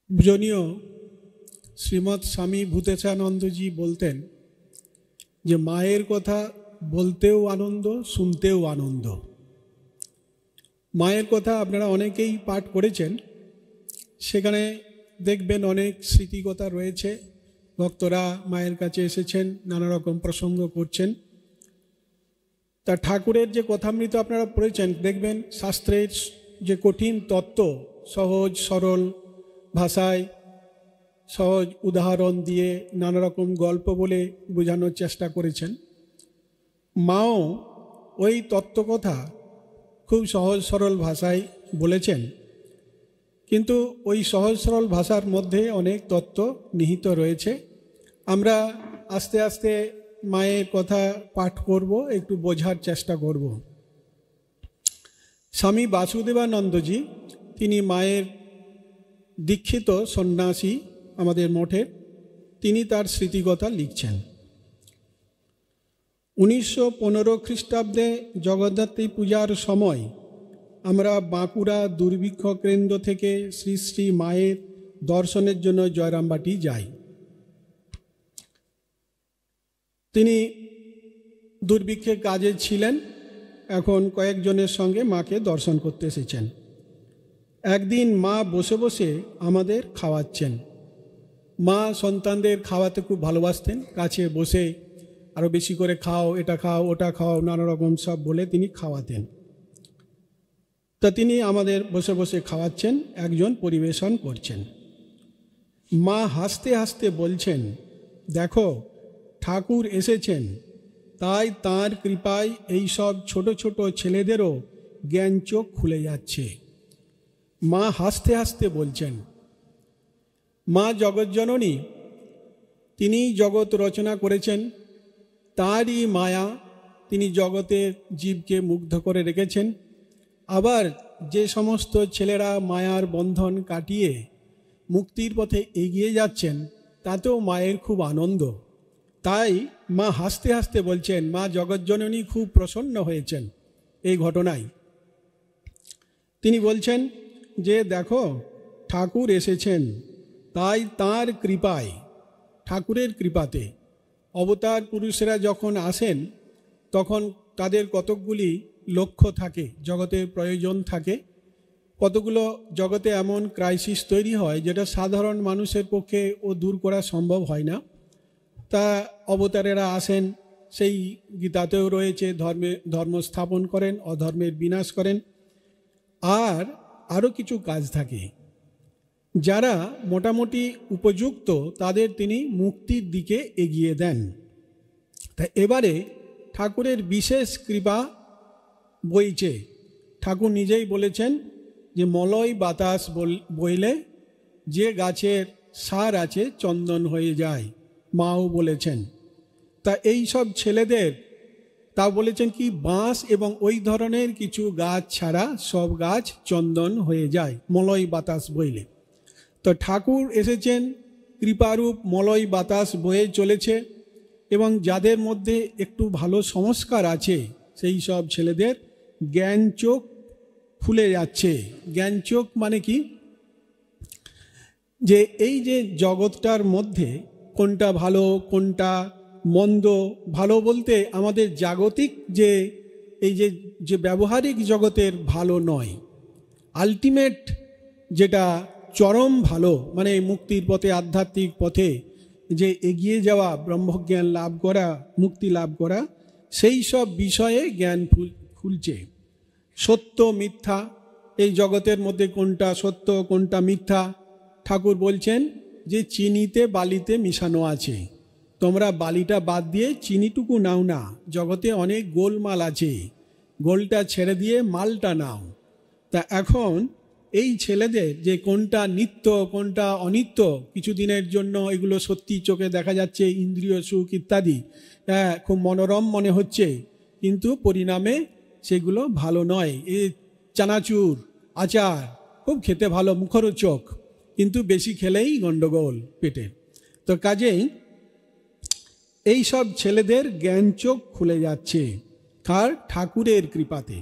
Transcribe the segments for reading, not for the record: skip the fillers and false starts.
পূজনীয় শ্রীমৎ স্বামী ভূতেশানন্দজি বলতেন যে মায়ের কথা বলতেও আনন্দ, শুনতেও আনন্দ। মায়ের কথা আপনারা অনেকেই পাঠ করেছেন, সেখানে দেখবেন অনেক স্মৃতিকথা রয়েছে। ভক্তরা মায়ের কাছে এসেছেন, নানা রকম প্রসঙ্গ করছেন। তা ঠাকুরের যে কথামৃত আপনারা পড়েছেন, দেখবেন শাস্ত্রের যে কঠিন তত্ত্ব সহজ সরল ভাষায়, সহজ উদাহরণ দিয়ে, নানা রকম গল্প বলে বোঝানোর চেষ্টা করেছেন। মাও ওই তত্ত্বকথা খুব সহজ সরল ভাষায় বলেছেন, কিন্তু ওই সহজ সরল ভাষার মধ্যে অনেক তত্ত্ব নিহিত রয়েছে। আমরা আস্তে আস্তে মায়ের কথা পাঠ করব, একটু বোঝার চেষ্টা করব। স্বামী বাসুদেবানন্দজি, তিনি মায়ের দীক্ষিত সন্ন্যাসী আমাদের মঠে, তিনি তার স্মৃতিকথা লিখছেন। 1915 খ্রিস্টাব্দে জগদ্ধাত্রী পূজার সময় আমরা বাঁকুড়া দুর্ভিক্ষ কেন্দ্র থেকে শ্রী শ্রী মায়ের দর্শনের জন্য জয়রামবাটি যাই। তিনি দুর্ভিক্ষে কাজে ছিলেন, এখন কয়েকজনের সঙ্গে মাকে দর্শন করতে এসেছেন। একদিন মা বসে বসে আমাদের খাওয়াচ্ছেন। মা সন্তানদের খাওয়াতে খুব ভালোবাসতেন, কাছে বসে আরও বেশি করে খাও, এটা খাও, ওটা খাও, নানা রকম সব বলে তিনি খাওয়াতেন। তা তিনি আমাদের বসে বসে খাওয়াচ্ছেন, একজন পরিবেশন করছেন। মা হাসতে হাসতে বলছেন, দেখো ঠাকুর এসেছেন, তাই তাঁর কৃপায় এই সব ছোট ছোট ছেলেদেরও জ্ঞান চোখ খুলে যাচ্ছে। মা হাসতে হাসতে বলছেন। মা জগৎজননী, তিনি জগৎ রচনা করেছেন, তারই মায়া তিনি জগতের জীবকে মুগ্ধ করে রেখেছেন। আবার যে সমস্ত ছেলেরা মায়ার বন্ধন কাটিয়ে মুক্তির পথে এগিয়ে যাচ্ছেন, তাতেও মায়ের খুব আনন্দ। তাই মা হাসতে হাসতে বলছেন, মা জগৎজননী খুব প্রসন্ন হয়েছেন এই ঘটনায়। তিনি বলছেন যে দেখো ঠাকুর এসেছেন, তাই তাঁর কৃপায়, ঠাকুরের কৃপাতে অবতার পুরুষেরা যখন আসেন, তখন তাদের কতকগুলি লক্ষ্য থাকে, জগতের প্রয়োজন থাকে, কতগুলো জগতে এমন ক্রাইসিস তৈরি হয় যেটা সাধারণ মানুষের পক্ষে ও দূর করা সম্ভব হয় না। তা অবতারেরা আসেন, সেই গীতাতেও রয়েছে, ধর্ম স্থাপন করেন, অধর্মের বিনাশ করেন। আর আরও কিছু কাজ থাকে, যারা মোটামুটি উপযুক্ত তাদের তিনি মুক্তির দিকে এগিয়ে দেন। তা এবারে ঠাকুরের বিশেষ কৃপা বইছে। ঠাকুর নিজেই বলেছেন যে মলয় বাতাস বইলে যে গাছের সার আছে চন্দন হয়ে যায়, মাও বলেছেন। তা এই সব ছেলেদের, তা বলেছেন কি, বাঁশ এবং ওই ধরনের কিছু গাছ ছাড়া সব গাছ চন্দন হয়ে যায় মলয় বাতাস বইলে। তো ঠাকুর এসেছেন, কৃপারূপ মলয় বাতাস বয়ে চলেছে, এবং যাদের মধ্যে একটু ভালো সংস্কার আছে সেই সব ছেলেদের জ্ঞান চোখ খুলে যাচ্ছে। জ্ঞান চোখ মানে কি, যে এই যে জগৎটার মধ্যে কোনটা ভালো কোনটা মন্দ, ভালো বলতে আমাদের জাগতিক যে এই যে ব্যবহারিক জগতের ভালো নয়, আলটিমেট যেটা চরম ভালো, মানে মুক্তির পথে, আধ্যাত্মিক পথে যে এগিয়ে যাওয়া, ব্রহ্মজ্ঞান লাভ করা, মুক্তি লাভ করা, সেই সব বিষয়ে জ্ঞান খুলছে। সত্য মিথ্যা, এই জগতের মধ্যে কোনটা সত্য কোনটা মিথ্যা, ঠাকুর বলছেন যে চিনিতে বালিতে মিশানো আছে, তোমরা বালিটা বাদ দিয়ে চিনিটুকু নাও না, জগতে অনেক গোলমাল আছে, গোলটা ছেড়ে দিয়ে মালটা নাও। তা এখন এই ছেলেদের যে কোনটা নিত্য কোনটা অনিত্য, কিছুদিনের জন্য এগুলো সত্যি চোখে দেখা যাচ্ছে, ইন্দ্রিয় সুখ ইত্যাদি, খুব মনোরম মনে হচ্ছে, কিন্তু পরিণামে সেগুলো ভালো নয়। এই চানাচুর আচার খুব খেতে ভালো, মুখরোচক, কিন্তু বেশি খেলেই গণ্ডগোল পেটের। তো কাজেই এই সব ছেলেদের জ্ঞান চোখ খুলে যাচ্ছে কার? ঠাকুরের কৃপাতে।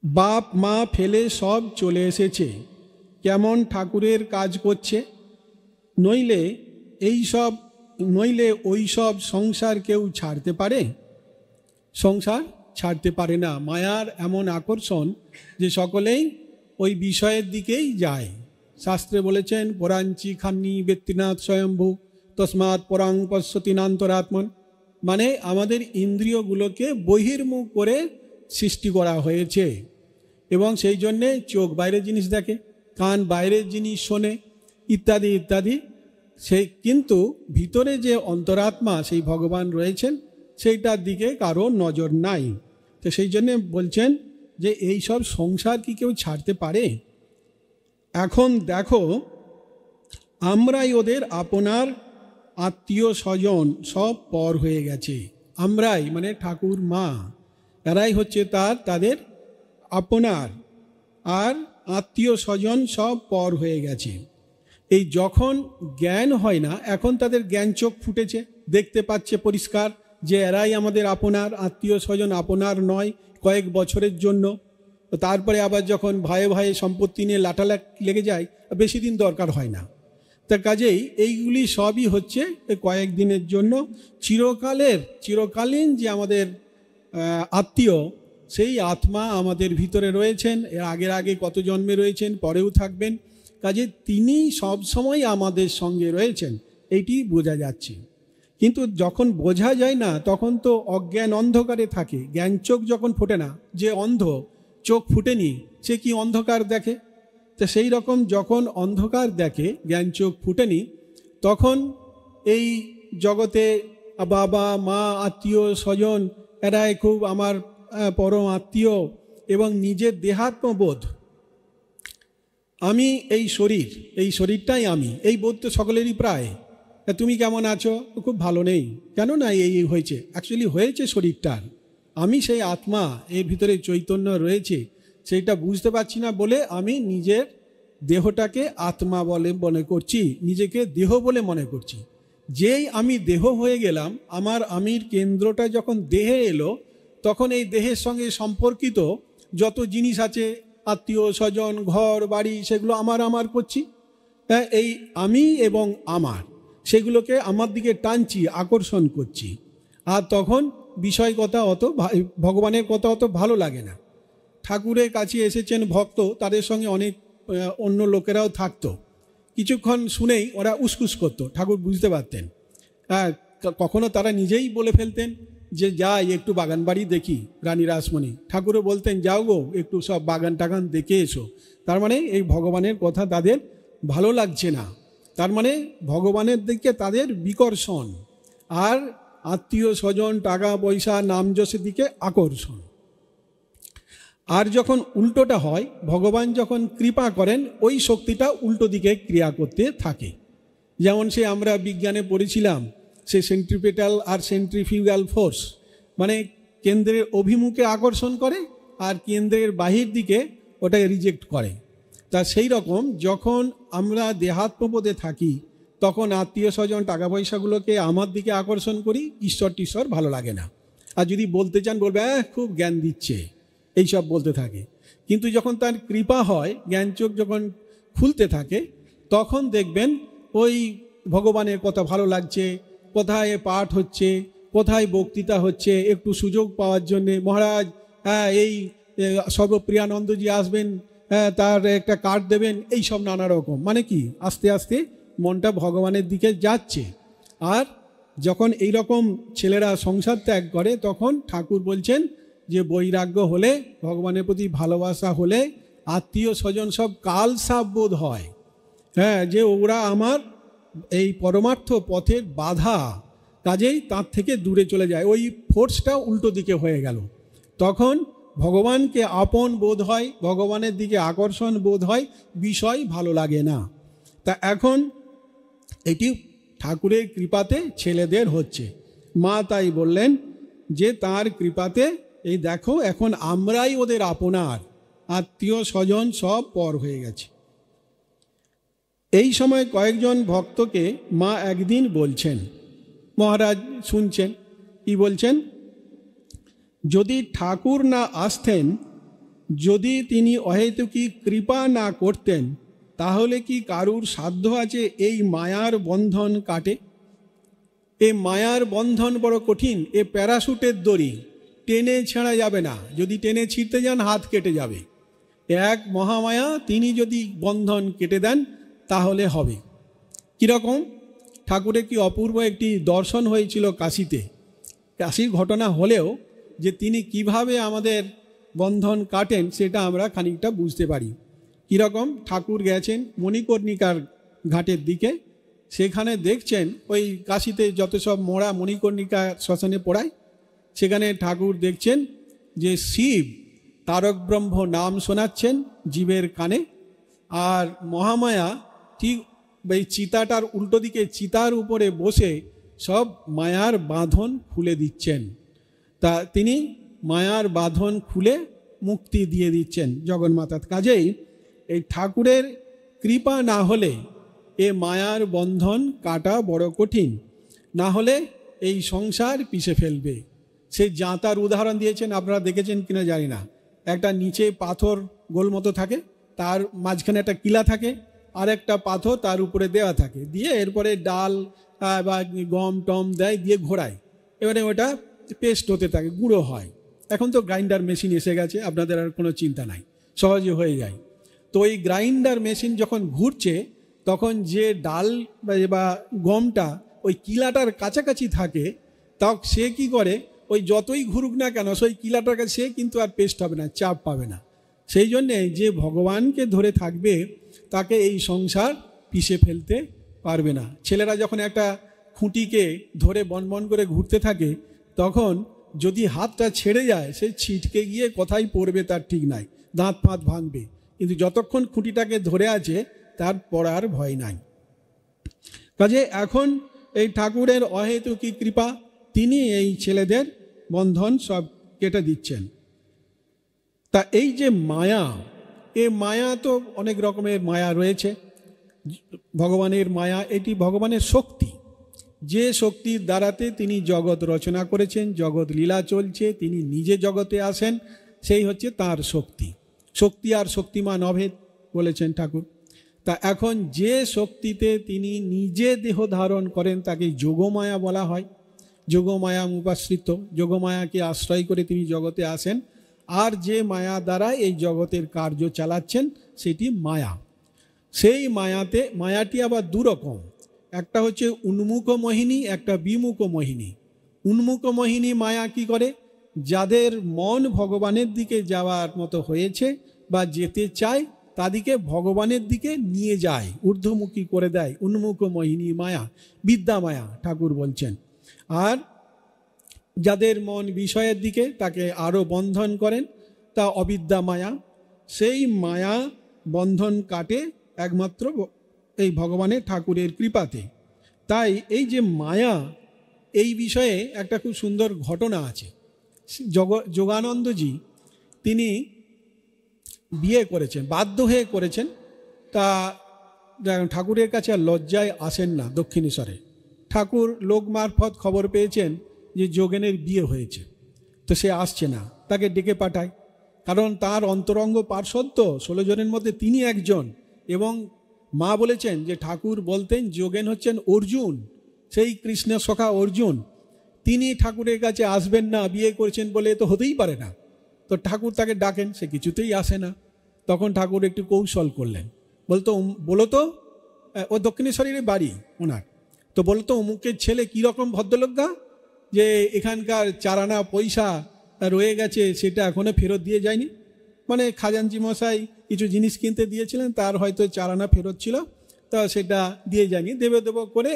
বাপ মা ফেলে সব চলে এসেছে, কেমন ঠাকুরের কাজ করছে, নইলে ওই সব সংসার কেউ ছাড়তে পারে? সংসার ছাড়তে পারে না। মায়ার এমন আকর্ষণ যে সকলেই ওই বিষয়ের দিকেই যায়। শাস্ত্রে বলেছেন, পরাঞ্চি খান্নি ব্যক্তিনাথ স্বয়ম্ভু তস্মাৎ পরাং পশ্যতি নান্তরাত্মন, মানে আমাদের ইন্দ্রিয়গুলোকে বহির্মুখ করে সৃষ্টি করা হয়েছে, এবং সেই জন্যে চোখ বাইরের জিনিস দেখে, কান বাইরের জিনিস শোনে, ইত্যাদি ইত্যাদি। সেই কিন্তু ভিতরে যে অন্তরাত্মা সেই ভগবান রয়েছেন, সেইটার দিকে কারো নজর নাই। তো সেই জন্যে বলছেন যে এই সব সংসার কি কেউ ছাড়তে পারে? এখন দেখো, আমরাই ওদের আপনার আত্মীয় স্বজন সব পর হয়ে গেছে। আমরাই মানে ঠাকুর মা, এরাই হচ্ছে তাদের আপনার, আর আত্মীয় স্বজন সব পর হয়ে গেছে। এই যখন জ্ঞান হয় না, এখন তাদের জ্ঞান চোখ ফুটেছে, দেখতে পাচ্ছে পরিষ্কার যে এরাই আমাদের আপনার, আত্মীয় স্বজন আপনার নয় কয়েক বছরের জন্য। তারপরে আবার যখন ভাইয়ে ভাইয়ে সম্পত্তি নিয়ে লাটালাট লেগে যায়, বেশি দিন দরকার হয় না। তার কাজেই এইগুলি সবই হচ্ছে কয়েকদিনের জন্য। চিরকালীন যে আমাদের আত্মীয়, সেই আত্মা আমাদের ভিতরে রয়েছেন, এর আগে কত জন্মে রয়েছেন, পরেও থাকবেন। কাজে তিনি সবসময় আমাদের সঙ্গে রয়েছেন, এইটি বোঝা যাচ্ছে। কিন্তু যখন বোঝা যায় না, তখন তো অজ্ঞান অন্ধকারে থাকে। জ্ঞান চোখ যখন ফোটে না, যে অন্ধ চোখ ফুটেনি সে কি অন্ধকার দেখে? তো সেই রকম যখন অন্ধকার দেখে, জ্ঞান চোখ ফুটেনি, তখন এই জগতে বাবা মা আত্মীয় স্বজন এরাই খুব আমার পরম আত্মীয়, এবং নিজের দেহাত্মবোধ, আমি এই শরীরটাই আমি, এই বোধ তো সকলেরই প্রায়। তুমি কেমন আছো? খুব ভালো নেই। কেন না এই হয়েছে? অ্যাকচুয়ালি হয়েছে শরীরটার, আমি সেই আত্মা, এর ভিতরে চৈতন্য রয়েছে, সেইটা বুঝতে পারছি না বলে আমি নিজের দেহটাকে আত্মা বলে মনে করছি, নিজেকে দেহ বলে মনে করছি। যেই আমি দেহ হয়ে গেলাম, আমার আমির কেন্দ্রটা যখন দেহে এলো, তখন এই দেহের সঙ্গে সম্পর্কিত যত জিনিস আছে, আত্মীয় স্বজন ঘর বাড়ি, সেগুলো আমার করছি। হ্যাঁ, এই আমি এবং আমার, সেগুলোকে আমার দিকে টানছি, আকর্ষণ করছি। আর তখন বিষয় কথা ভগবানের কথা অত ভালো লাগে না। ঠাকুরের কাছে এসেছেন ভক্ত, তাদের সঙ্গে অনেক অন্য লোকেরাও থাকতো। কিছুক্ষণ শুনেই ওরা উসকুস করতো, ঠাকুর বুঝতে পারতেন। হ্যাঁ, কখনো তারা নিজেই বলে ফেলতেন যে যাই একটু বাগান বাড়ি দেখি, রানী রাসমণি। ঠাকুরও বলতেন যাও গো, একটু সব বাগান টাগান দেখে এসো। তার মানে এই ভগবানের কথা তাদের ভালো লাগছে না, তার মানে ভগবানের দিকে তাদের বিকর্ষণ, আর আত্মীয় স্বজন টাকা পয়সা নাম যশের দিকে আকর্ষণ। আর যখন উল্টোটা হয়, ভগবান যখন কৃপা করেন, ওই শক্তিটা উল্টো দিকে ক্রিয়া করতে থাকে। যেমন সে আমরা বিজ্ঞানে পড়েছিলাম, সে সেন্ট্রিপেটাল আর সেন্ট্রিফিউগাল ফোর্স, মানে কেন্দ্রের অভিমুখে আকর্ষণ করে আর কেন্দ্রের বাহির দিকে ওটাকে রিজেক্ট করে। তা সেই রকম যখন আমরা দেহাত্মবোধে থাকি, তখন আত্মীয় স্বজন টাকা পয়সাগুলোকে আমার দিকে আকর্ষণ করি, ঈশ্বর টিশ্বর ভালো লাগে না। আর যদি বলতে চান বলবে খুব জ্ঞান দিচ্ছে, এইসব বলতে থাকে। কিন্তু যখন তার কৃপা হয়, জ্ঞান চোখ যখন খুলতে থাকে, তখন দেখবেন ওই ভগবানের কথা ভালো লাগছে, কোথায় পাঠ হচ্ছে, কোথায় বক্তৃতা হচ্ছে, একটু সুযোগ পাওয়ার জন্যে মহারাজ এই সর্বপ্রিয়ানন্দজি আসবেন, তার একটা কার্ড দেবেন, এই সব নানা রকম। মানে কি, আস্তে আস্তে মনটা ভগবানের দিকে যাচ্ছে। আর যখন এই রকম ছেলেরা সংসার ত্যাগ করে, তখন ঠাকুর বলছেন যে বৈরাগ্য হলে, ভগবানের প্রতি ভালোবাসা হলে, আত্মীয় স্বজন সব কালসাপ বোধ হয়। হ্যাঁ, যে ওরা আমার এই পরমার্থ পথের বাধা, কাজেই তার থেকে দূরে চলে যায়। ওই ফোর্সটা উল্টো দিকে হয়ে গেল। তখন ভগবানকে আপন বোধ হয়, ভগবানের দিকে আকর্ষণ বোধ হয়, বিষয় ভালো লাগে না। তা এখন এটি ঠাকুরের কৃপাতে ছেলেদের হচ্ছে। মা তাই বললেন যে তার কৃপাতে এই দেখো, এখন আমরাই ওদের আপনার, আত্মীয় স্বজন সব পর হয়ে গেছে। এই সময় কয়েকজন ভক্তকে মা একদিন বলছেন, মহারাজ শুনছেন, কি বলছেন, যদি ঠাকুর না আসতেন, যদি তিনি অহেতুকি কৃপা না করতেন, তাহলে কি কারুর সাধ্য আছে এই মায়ার বন্ধন কাটে? এই মায়ার বন্ধন বড় কঠিন। এ প্যারাশুটের দড়ি, টেনে ছেঁড়া যাবে না। যদি টেনে ছিঁড়তে যান হাত কেটে যাবে। এক মহামায়া, তিনি যদি বন্ধন কেটে দেন তাহলে হবে। কীরকম? ঠাকুরের কি অপূর্ব একটি দর্শন হয়েছিল কাশীতে। কাশীর ঘটনা হলেও যে তিনি কিভাবে আমাদের বন্ধন কাটেন সেটা আমরা খানিকটা বুঝতে পারি। কীরকম? ঠাকুর গেছেন মণিকর্ণিকার ঘাটের দিকে, সেখানে দেখছেন ওই কাশীতে যত সব মোড়া মণিকর্ণিকা শ্মশানে পড়ায়, সেখানে ঠাকুর দেখছেন যে শিব তারক ব্রহ্ম নাম শোনাচ্ছেন জীবের কানে, আর মহামায়া ঠিক এই চিতাটার উল্টো দিকে চিতার উপরে বসে সব মায়ার বাঁধন খুলে দিচ্ছেন। তা তিনি মায়ার বাঁধন খুলে মুক্তি দিয়ে দিচ্ছেন জগন্মাতার। কাজেই এই ঠাকুরের কৃপা না হলে এ মায়ার বন্ধন কাটা বড় কঠিন। না হলে এই সংসার পিষে ফেলবে। সেই জাঁতার উদাহরণ দিয়েছেন, আপনারা দেখেছেন কিনা জানি না। একটা নিচে পাথর গোল মতো থাকে, তার মাঝখানে একটা কিলা থাকে, আর একটা পাথর তার উপরে দেওয়া থাকে, দিয়ে এরপরে ডাল বা গম টম দেয়, দিয়ে ঘোরায়। এবারে ওটা পেস্ট হতে থাকে, গুঁড়ো হয়। এখন তো গ্রাইন্ডার মেশিন এসে গেছে, আপনাদের আর কোনো চিন্তা নাই, সহজে হয়ে যায়। তো এই গ্রাইন্ডার মেশিন যখন ঘুরছে তখন যে ডাল বা গমটা ওই কিলাটার কাছাকাছি থাকে, তখন সে কি করে, ওই যতই ঘুরুক না কেন সেই কিলাটার কাছে সে কিন্তু আর পেস্ট হবে না, চাপ পাবে না। সেই জন্যে যে ভগবানকে ধরে থাকবে তাকে এই সংসার পিষে ফেলতে পারবে না। ছেলেরা যখন একটা খুঁটিকে ধরে বনবন করে ঘুরতে থাকে, তখন যদি হাতটা ছেড়ে যায় সে ছিটকে গিয়ে কোথায় পড়বে তার ঠিক নাই, দাঁত ফাঁত ভাঙবে। কিন্তু যতক্ষণ খুঁটিটাকে ধরে আছে তার পড়ার ভয় নাই। কাজে এখন এই ঠাকুরের অহেতুকী কৃপা, তিনি এই ছেলেদের বন্ধন সব কেটে দিচ্ছেন। তা এই যে মায়া, এ মায়া তো অনেক রকমের মায়া রয়েছে। ভগবানের মায়া, এটি ভগবানের শক্তি, যে শক্তির দ্বারাতে তিনি জগৎ রচনা করেছেন, জগৎ লীলা চলছে, তিনি নিজে জগতে আসেন, সেই হচ্ছে তার শক্তি। শক্তি আর শক্তিমান অভেদ বলেছেন ঠাকুর। তা এখন যে শক্তিতে তিনি নিজে দেহ ধারণ করেন তাকে যোগমায়া বলা হয়। যোগমায়া উপাশ্রিত, যোগমায়াকে আশ্রয় করে তিনি জগতে আসেন। আর যে মায়া দ্বারা এই জগতের কার্য চালাচ্ছেন সেটি মায়া। সেই মায়াটি আবার দুরকম, একটা হচ্ছে উন্মুখ মোহিনী, একটা বিমুখ মোহিনী। উন্মুখ মোহিনী মায়া কি করে? যাদের মন ভগবানের দিকে যাওয়ার মতো হয়েছে বা যেতে চায় তাদেরকে ভগবানের দিকে নিয়ে যায়, ঊর্ধ্বমুখী করে দেয়, উন্মুখ মোহিনী মায়া, বিদ্যা মায়া ঠাকুর বলছেন। আর যাদের মন বিষয়ের দিকে তাকে আরও বন্ধন করেন, তা অবিদ্যা মায়া। সেই মায়া বন্ধন কাটে একমাত্র এই ভগবানের ঠাকুরের কৃপাতে। তাই এই যে মায়া, এই বিষয়ে একটা খুব সুন্দর ঘটনা আছে। যোগানন্দজি তিনি বিয়ে করেছেন, বাধ্য হয়ে করেছেন। তা ঠাকুরের কাছে আর লজ্জায় আসেন না দক্ষিণেশ্বরে। ঠাকুর লোক মারফত খবর পেয়েছেন যে যোগেনের বিয়ে হয়েছে, তো সে আসছে না, তাকে ডেকে পাঠায়। কারণ তার অন্তরঙ্গ পার্ষদ তো 16 জনের মধ্যে তিনি একজন। এবং মা বলেছেন যে ঠাকুর বলতেন যোগেন হচ্ছেন অর্জুন, সেই কৃষ্ণের সখা অর্জুন। তিনি ঠাকুরের কাছে আসবেন না, বিয়ে করেছেন বলে তো হতেই পারে না। তো ঠাকুর তাকে ডাকেন, সে কিছুতেই আসে না। তখন ঠাকুর একটু কৌশল করলেন, বলো তো ও দক্ষিণেশ্বরের বাড়ি ওনার, তো বলতো অমুকের ছেলে কীরকম ভদ্রলোক গা, যে এখানকার 4 আনা পয়সা রয়ে গেছে সেটা এখনও ফেরত দিয়ে যায়নি। মানে খাজানজি মশাই কিছু জিনিস কিনতে দিয়েছিলেন, তার হয়তো 4 আনা ফেরত ছিল, তা সেটা দিয়ে যায়নি। দেব করে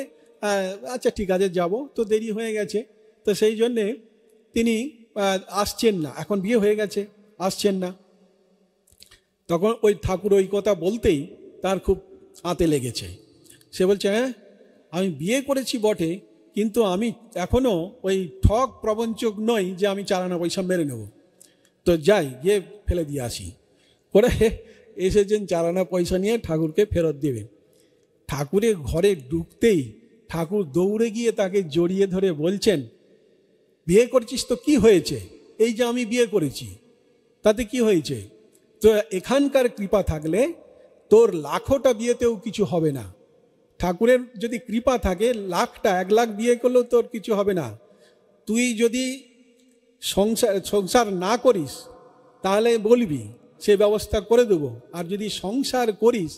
আচ্ছা ঠিক আছে যাব, তো দেরি হয়ে গেছে। তো সেই জন্যে তিনি আসছেন না, এখন বিয়ে হয়ে গেছে, আসছেন না। তখন ওই ঠাকুর ওই কথা বলতেই তার খুব আঁতে লেগেছে। সে বলছে, হ্যাঁ আমি বিয়ে করেছি বটে, কিন্তু আমি এখনও ওই ঠক প্রবঞ্চক নই যে আমি 4 আনা পয়সা মেরে নেব। তো যাই গিয়ে ফেলে দিয়ে আসি। করে এসেছেন 4 আনা পয়সা নিয়ে ঠাকুরকে ফেরত দেবে। ঠাকুরের ঘরে ঢুকতেই ঠাকুর দৌড়ে গিয়ে তাকে জড়িয়ে ধরে বলছেন, বিয়ে করছিস তো কি হয়েছে? এই যে আমি বিয়ে করেছি তাতে কি হয়েছে? তো এখানকার কৃপা থাকলে তোর লাখোটা বিয়েতেও কিছু হবে না। ঠাকুরের যদি কৃপা থাকে, 1,00,000 বিয়ে করলেও তোর কিছু হবে না। তুই যদি সংসার না করিস তাহলে বলবি, সে ব্যবস্থা করে দেবো। আর যদি সংসার করিস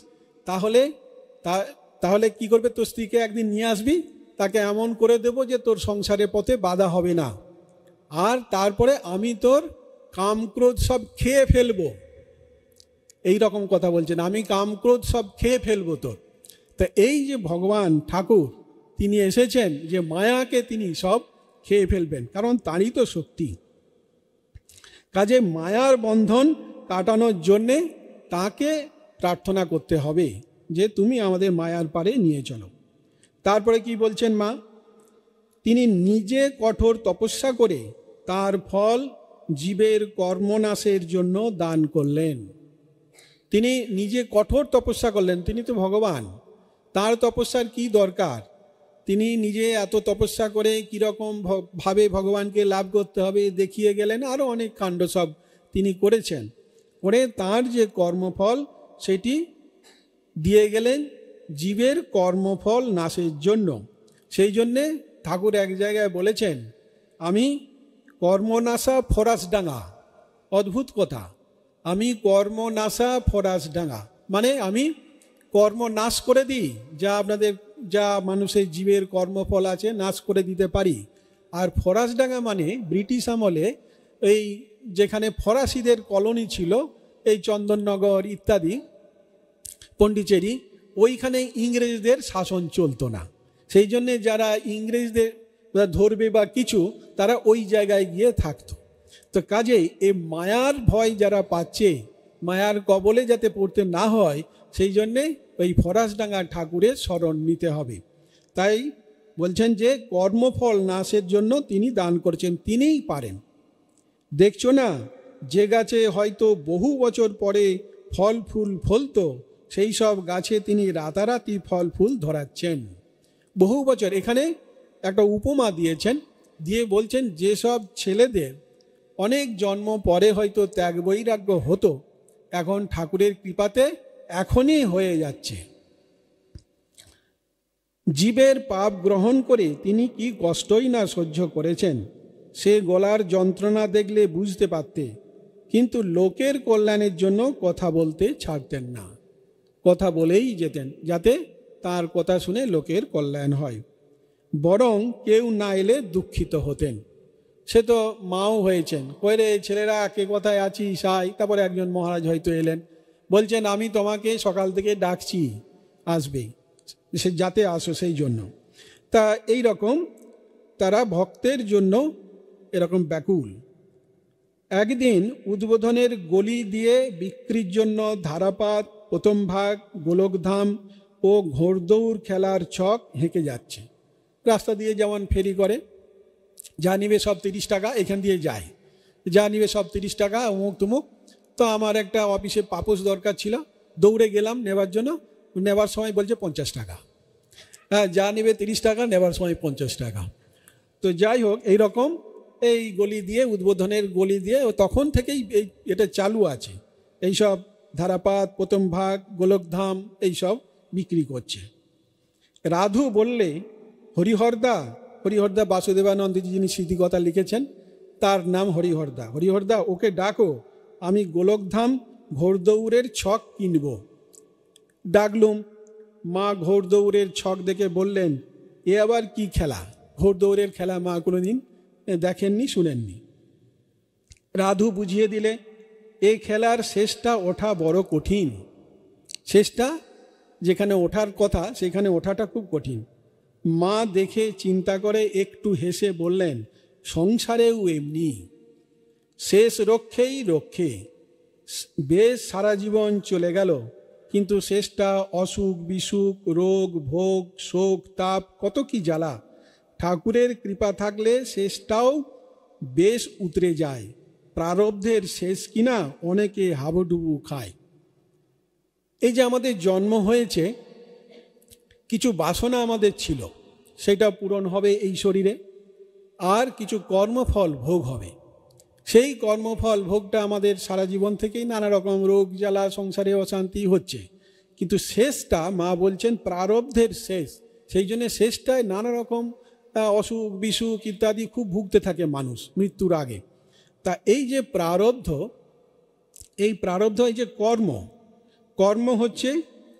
তাহলে কি করবে, তোর স্ত্রীকে একদিন নিয়ে আসবি, তাকে এমন করে দেবো যে তোর সংসারের পথে বাধা হবে না। আর তারপরে আমি তোর কামক্রোধ সব খেয়ে ফেলবো। এই রকম কথা বলছেন, আমি কামক্রোধ সব খেয়ে ফেলবো তোর। তা এই যে ভগবান ঠাকুর তিনি এসেছেন যে মায়াকে তিনি সব খেয়ে ফেলবেন, কারণ তারই তো শক্তি। কাজে মায়ার বন্ধন কাটানোর জন্যে তাকে প্রার্থনা করতে হবে যে তুমি আমাদের মায়ার পারে নিয়ে চলো। তারপরে কি বলছেন মা, তিনি নিজে কঠোর তপস্যা করে তার ফল জীবের কর্মনাশের জন্য দান করলেন। তিনি নিজে কঠোর তপস্যা করলেন, তিনি তো ভগবান, তার তপস্যার কি দরকার? তিনি নিজে এত তপস্যা করে কীরকম ভাবে ভগবানকে লাভ করতে হবে দেখিয়ে গেলেন, আরও অনেক কাণ্ড সব তিনি করেছেন, করে তার যে কর্মফল সেটি দিয়ে গেলেন জীবের কর্মফল নাশের জন্য। সেই জন্যে ঠাকুর এক জায়গায় বলেছেন, আমি কর্মনাশা ফরাসডাঙ্গা। অদ্ভুত কথা, আমি কর্মনাশা ফরাসডাঙ্গা, মানে আমি কর্ম নাশ করে দিই, যা মানুষের জীবের কর্মফল আছে নাশ করে দিতে পারি। আর ফরাসডাঙ্গা মানে ব্রিটিশ আমলে এই যেখানে ফরাসিদের কলোনি ছিল, এই চন্দননগর ইত্যাদি, পন্ডিচেরি, ওইখানে ইংরেজদের শাসন চলতো না। সেই জন্যে যারা ইংরেজদের ধরবে বা কিছু, তারা ওই জায়গায় গিয়ে থাকতো। তো কাজেই এই মায়ার ভয় যারা পাচ্ছে, মায়ার কবলে যাতে পড়তে না হয়, সেই জন্যে ওই ফরাসডাঙ্গা ঠাকুরের শরণ নিতে হবে। তাই বলছেন যে কর্মফল নাশের জন্য তিনি দান করছেন, তিনিই পারেন। দেখছো না, যে গাছে হয়তো বহু বছর পরে ফল ফুল ফলতো, সেই সব গাছে তিনি রাতারাতি ফল ফুল ধরাচ্ছেন। বহু বছর, এখানে একটা উপমা দিয়েছেন, দিয়ে বলছেন যেসব ছেলেদের অনেক জন্ম পরে হয়তো ত্যাগ বৈরাগ্য হতো, এখন ঠাকুরের কৃপাতে এখনই হয়ে যাচ্ছে। জীবের পাপ গ্রহণ করে তিনি কি কষ্টই না সহ্য করেছেন, সে গলার যন্ত্রণা দেখলে বুঝতে পারতে, কিন্তু লোকের কল্যাণের জন্য কথা বলতে ছাড়তেন না। কথা বলেই যেতেন, যাতে তার কথা শুনে লোকের কল্যাণ হয়। বরং কেউ না এলে দুঃখিত হতেন। সে তো মাও হয়েছেন, কইরে ছেলেরা কে কোথায় আছিস আয়। তারপরে একজন মহারাজ হয়তো এলেন, বলছেন আমি তোমাকে সকাল থেকে ডাকছি, আসবে, সে যাতে আসো সেই জন্য। তা এই রকম তারা ভক্তের জন্য এরকম ব্যাকুল। একদিন উদ্বোধনের গলি দিয়ে বিক্রির জন্য ধারাপাত, প্রথম ভাগ, গোলকধাম ও ঘোড়দৌড় খেলার ছক হেঁকে যাচ্ছে। রাস্তা দিয়ে যেমন ফেরি করে, যা নিবে সব 30 টাকা, এখান দিয়ে যায়, যা নিবে সব 30 টাকা, অমুক তুমুক। তো আমার একটা অফিসে পাপোশ দরকার ছিল, দৌড়ে গেলাম নেবার জন্য, নেবার সময় বলছে 50 টাকা। হ্যাঁ, যা নিবে 30 টাকা, নেবার সময় 50 টাকা। তো যাই হোক, এই রকম এই গলি দিয়ে, উদ্বোধনের গলি দিয়ে তখন থেকেই এটা চালু আছে, এইসব ধারাপাত, প্রথম ভাগ, গোলকধাম এইসব বিক্রি করছে। রাধু বললে, হরিহরদা বাসুদেবানন্দজি যিনি স্মৃতিকথা লিখেছেন, তার নাম হরিহরদা, হরিহরদা ওকে ডাকো, আমি গোলকধাম ঘোড়দৌড়ের ছক কিনব। ডাকলুম। মা ঘোড়দৌড়ের ছক দেখে বললেন, এ আবার কি খেলা? ঘোড়দৌড়ের খেলা মা কোনোদিন দেখেননি, শুনেননি। রাধু বুঝিয়ে দিলে, এই খেলার শেষটা ওঠা বড় কঠিন। শেষটা যেখানে ওঠার কথা সেখানে ওঠাটা খুব কঠিন। মা দেখে চিন্তা করে একটু হেসে বললেন, সংসারেও এমনি, শেষ রক্ষেই রক্ষে। বেশ সারা জীবন চলে গেল, কিন্তু শেষটা অসুখ বিসুখ, রোগ ভোগ, শোক তাপ, কত কি জ্বালা। ঠাকুরের কৃপা থাকলে শেষটাও বেশ উতরে যায়। প্রারব্ধের শেষ কিনা অনেকে হাবুডুবু খায়। এই যে আমাদের জন্ম হয়েছে, কিছু বাসনা আমাদের ছিল, সেটা পূরণ হবে এই শরীরে, আর কিছু কর্মফল ভোগ হবে। সেই কর্মফল ভোগটা আমাদের সারা জীবন থেকেই নানা রকম রোগ জ্বালা, সংসারে অশান্তি হচ্ছে। কিন্তু শেষটা মা বলছেন প্রারব্ধের শেষ, সেই জন্য শেষটায় নানা রকম অসুখ বিসুখ ইত্যাদি খুব ভুগতে থাকে মানুষ মৃত্যুর আগে। তা এই যে প্রারব্ধ, এই প্রারব্ধ, এই যে কর্ম, কর্ম হচ্ছে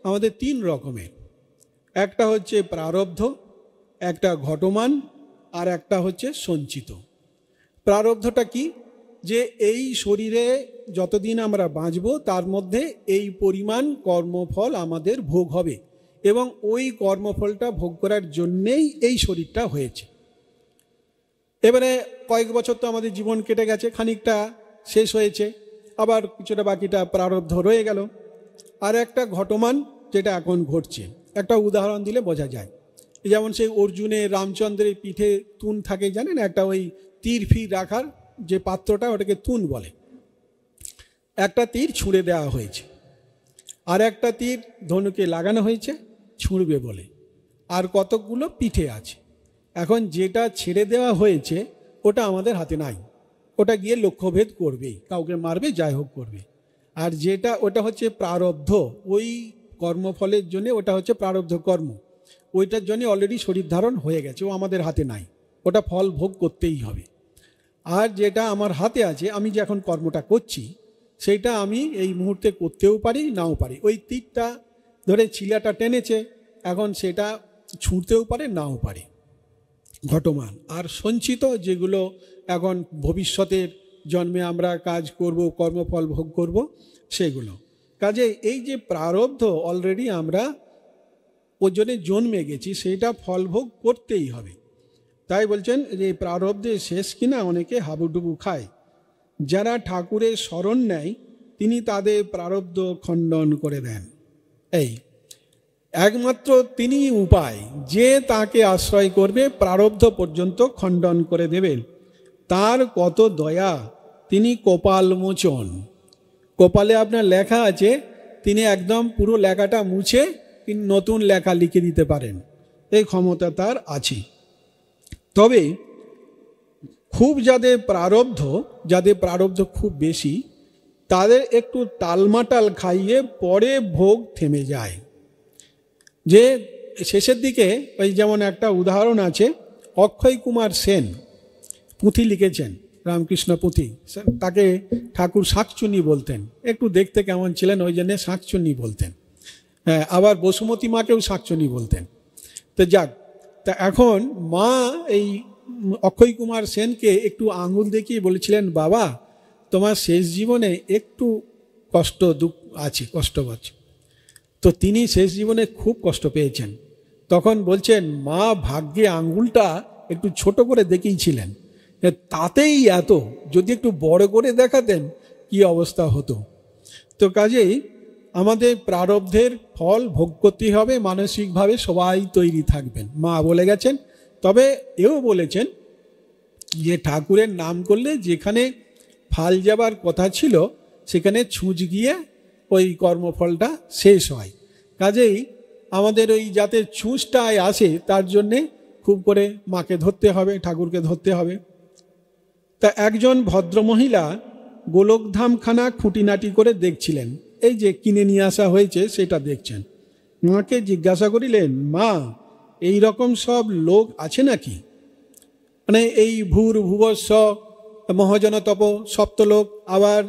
আমাদের 3 রকমের। একটা হচ্ছে প্রারব্ধ, একটা ঘটমান, আর একটা হচ্ছে সঞ্চিত। প্রারব্ধটা কি? যে এই শরীরে যতদিন আমরা বাঁচব তার মধ্যে এই পরিমাণ কর্মফল আমাদের ভোগ হবে, এবং ওই কর্মফলটা ভোগ করার জন্যেই এই শরীরটা হয়েছে। এবারে কয়েক বছর তো আমাদের জীবন কেটে গেছে, খানিকটা শেষ হয়েছে, আবার কিছুটা বাকিটা প্রারব্ধ রয়ে গেল। আর একটা ঘটমান, যেটা এখন ঘটছে। একটা উদাহরণ দিলে বোঝা যায়। যেমন সেই অর্জুনের রামচন্দ্রের পিঠে তুন থাকে, জানেন, একটা ওই তীর ফির রাখার যে পাত্রটা, ওটাকে তুন বলে। একটা তীর ছুঁড়ে দেওয়া হয়েছে, আর একটা তীর ধনুকে লাগানো হয়েছে ছুঁড়বে বলে, আর কতকগুলো পিঠে আছে। এখন যেটা ছেড়ে দেওয়া হয়েছে ওটা আমাদের হাতে নাই, ওটা গিয়ে লক্ষ্যভেদ করবেই, কাউকে মারবে, যাই হোক করবে। আর যেটা, ওটা হচ্ছে প্রারব্ধ, ওই কর্মফলের জন্য, ওটা হচ্ছে প্রারব্ধ কর্ম, ওইটার জন্য অলরেডি শরীর ধারণ হয়ে গেছে, ও আমাদের হাতে নাই, ওটা ফল ভোগ করতেই হবে। আর যেটা আমার হাতে আছে, আমি যে এখন কর্মটা করছি, সেইটা আমি এই মুহূর্তে করতেও পারি, নাও পারি। ওই তীরটা ধরে ছিলাটা টেনেছে, এখন সেটা ছুঁড়তেও পারে, নাও পারে, ঘটমান। আর সঞ্চিত, যেগুলো এখন ভবিষ্যতের জন্মে আমরা কাজ করব, কর্মফল ভোগ করব, সেগুলো। কাজে এই যে প্রারব্ধ অলরেডি আমরা ওর জন্যে জন্মে গেছি, সেইটা ফল ভোগ করতেই হবে। তাই বলছেন যে প্রারব্ধে শেষ কিনা অনেকে হাবুডুবু খায়। যারা ঠাকুরের শরণ নেয় তিনি তাদের প্রারব্ধ খণ্ডন করে দেন। এই একমাত্র তিনি উপায়, যে তাকে আশ্রয় করবে প্রারব্ধ পর্যন্ত খণ্ডন করে দেবেন। তার কত দয়া, তিনি কপাল মোচন। কপালে আপনার লেখা আছে, তিনি একদম পুরো লেখাটা মুছে তিনি নতুন লেখা লিখে দিতে পারেন, এই ক্ষমতা তার আছে। তবে খুব যাদের প্রারব্ধ খুব বেশি, তাদের একটু টালমাটাল খাইয়ে পরে ভোগ থেমে যায়। যে শেষের দিকে ওই যেমন একটা উদাহরণ আছে, অক্ষয় কুমার সেন পুঁথি লিখেছেন, রামকৃষ্ণ পুঁথি, তাকে ঠাকুর শাঁকচুন্নি বলতেন। একটু দেখতে কেমন ছিলেন, ওই জন্যে শাঁকচুন্নি বলতেন। হ্যাঁ, আবার বসুমতী মাকেও শাঁকচুন্নি বলতেন। তো যাক, তা এখন মা এই অক্ষয় কুমার সেনকে একটু আঙুল দেখিয়ে বলেছিলেন, বাবা তোমার শেষ জীবনে একটু কষ্ট দুঃখ আছে, কষ্ট আছে। তো তিনি শেষ জীবনে খুব কষ্ট পেয়েছেন। তখন বলছেন, মা ভাগ্যে আঙ্গুলটা একটু ছোট করে দেখিয়েছিলেন, তাতেই এত, যদি একটু বড় করে দেখাতেন কি অবস্থা হতো। তো কাজেই আমাদের প্রারব্ধের ফল ভোগ করতে হবে, মানসিকভাবে সবাই তৈরি থাকবেন, মা বলে গেছেন। তবে এও বলেছেন যে ঠাকুরের নাম করলে যেখানে ফাল যাবার কথা ছিল সেখানে ছুঁচ গিয়ে ওই কর্মফলটা শেষ হয়। কাজেই আমাদের ওই যাতে ছুঁচটায় আসে তার জন্যে খুব করে মাকে ধরতে হবে, ঠাকুরকে ধরতে হবে। তা একজন ভদ্রমহিলা গোলকধামখানা খুঁটিনাটি করে দেখছিলেন, এই যে কিনে নিয়ে আসা হয়েছে সেটা দেখছেন। মাকে জিজ্ঞাসা করিলেন, মা এই রকম সব লোক আছে নাকি? মানে এই ভূর ভুবস্ব মহাজনতপ সপ্তলোক, আবার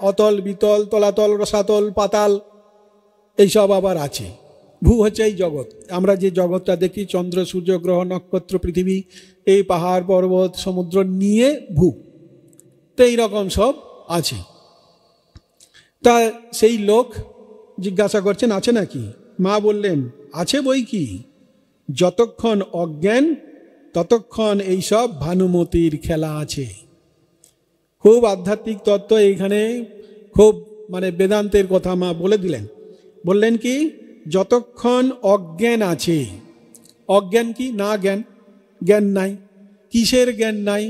অতল বিতল তলাতল রসাতল পাতাল, এইসব আবার আছে। ভূ হচ্ছে এই জগৎ, আমরা যে জগৎটা দেখি, চন্দ্র সূর্য গ্রহ নক্ষত্র পৃথিবী, এই পাহাড় পর্বত সমুদ্র নিয়ে ভূ। তো এইরকম সব আছে। তা সেই লোক জিজ্ঞাসা করছেন, আছে নাকি? মা বললেন, আছে বই কি, যতক্ষণ অজ্ঞান ততক্ষণ এইসব ভানুমতির খেলা আছে। খুব আধ্যাত্মিক তত্ত্ব এইখানে, খুব মানে বেদান্তের কথা মা বলে দিলেন। বললেন কি, যতক্ষণ অজ্ঞান আছে, অজ্ঞান কি না জ্ঞান, জ্ঞান নাই। কিসের জ্ঞান নাই?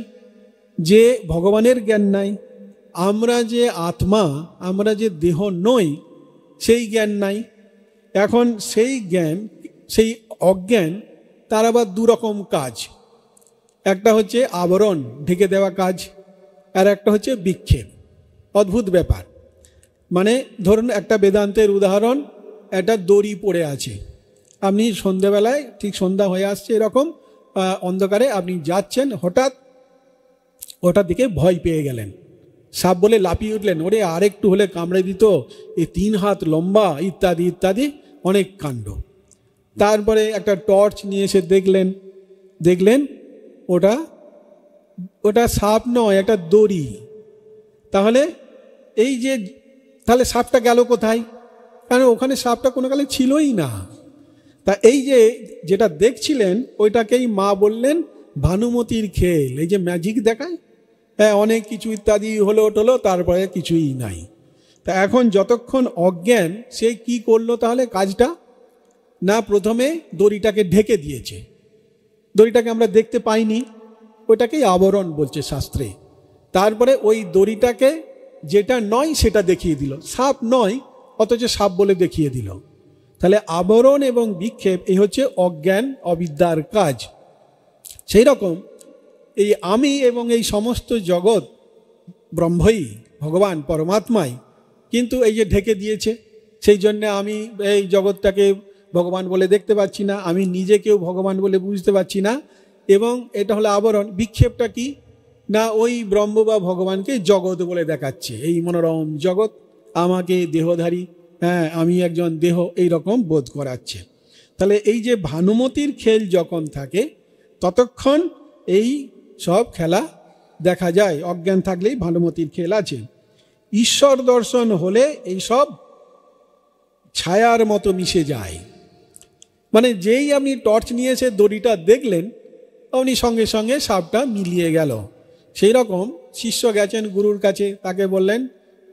যে ভগবানের জ্ঞান নাই, আমরা যে আত্মা, আমরা যে দেহ নই, সেই জ্ঞান নাই। এখন সেই জ্ঞান, সেই অজ্ঞান, তার আবার দুরকম কাজ। একটা হচ্ছে আবরণ, ঢেকে দেওয়া কাজ, আর একটা হচ্ছে বিক্ষেপ। অদ্ভুত ব্যাপার। মানে ধরুন একটা বেদান্তের উদাহরণ, একটা দড়ি পড়ে আছে। আপনি সন্ধ্যেবেলায়, ঠিক সন্ধ্যা হয়ে আসছে এরকম অন্ধকারে আপনি যাচ্ছেন, হঠাৎ ওটার দিকে ভয় পেয়ে গেলেন, সাপ বলে লাফিয়ে উঠলেন, ওরে আরেকটু হলে কামড়ে দিত, এই 3 হাত লম্বা, ইত্যাদি ইত্যাদি অনেক কাণ্ড। তারপরে একটা টর্চ নিয়ে এসে দেখলেন ওটা ওটা সাপ নয়, একটা দড়ি। তাহলে তাহলে সাপটা গেল কোথায়? কারণ ওখানে সাপটা কোনো কালে ছিলই না। তা এই যেটা দেখছিলেন ওইটাকেই মা বললেন ভানুমতির খেল। এই যে ম্যাজিক দেখায়, হ্যাঁ, অনেক কিছু ইত্যাদি হলো, তারপরে কিছুই নাই। তা এখন যতক্ষণ অজ্ঞান, সে কি করলো তাহলে কাজটা? না, প্রথমে দড়িটাকে ঢেকে দিয়েছে। দড়িটাকে আমরা দেখতে পাইনি, ওইটাকেই আবরণ বলছে শাস্ত্রে। তারপরে ওই দড়িটাকে যেটা নয় সেটা দেখিয়ে দিল, সাপ নয় অথচ সাপ বলে দেখিয়ে দিল। তাহলে আবরণ এবং বিক্ষেপ, এই হচ্ছে অজ্ঞান অবিদ্যার কাজ। সেই রকম এই আমি এবং এই সমস্ত জগৎ ব্রহ্মই, ভগবান পরমাত্মাই, কিন্তু এই যে ঢেকে দিয়েছে, সেই জন্যে আমি এই জগৎটাকে ভগবান বলে দেখতে পাচ্ছি না, আমি নিজেকেও ভগবান বলে বুঝতে পারছি না। এবং এটা হলো আবরণ। বিক্ষেপটা কি না, ওই ব্রহ্ম বা ভগবানকে জগৎ বলে দেখাচ্ছে, এই মনোরম জগৎ আমাকে দেহধারী, হ্যাঁ আমি একজন দেহ, এই রকম বোধ করাচ্ছে। তাহলে এই যে ভানুমতির খেল যখন থাকে ততক্ষণ এই সব খেলা দেখা যায়। অজ্ঞান থাকলেই ভানুমতির খেল আছে। ঈশ্বর দর্শন হলে এই সব ছায়ার মতো মিশে যায়। মানে যেই আপনি টর্চ নিয়ে এসে দড়িটা দেখলেন, আপনি সঙ্গে সঙ্গে সাপটা মিলিয়ে গেল। সেই রকম শিষ্য গেছেন গুরুর কাছে, তাকে বললেন,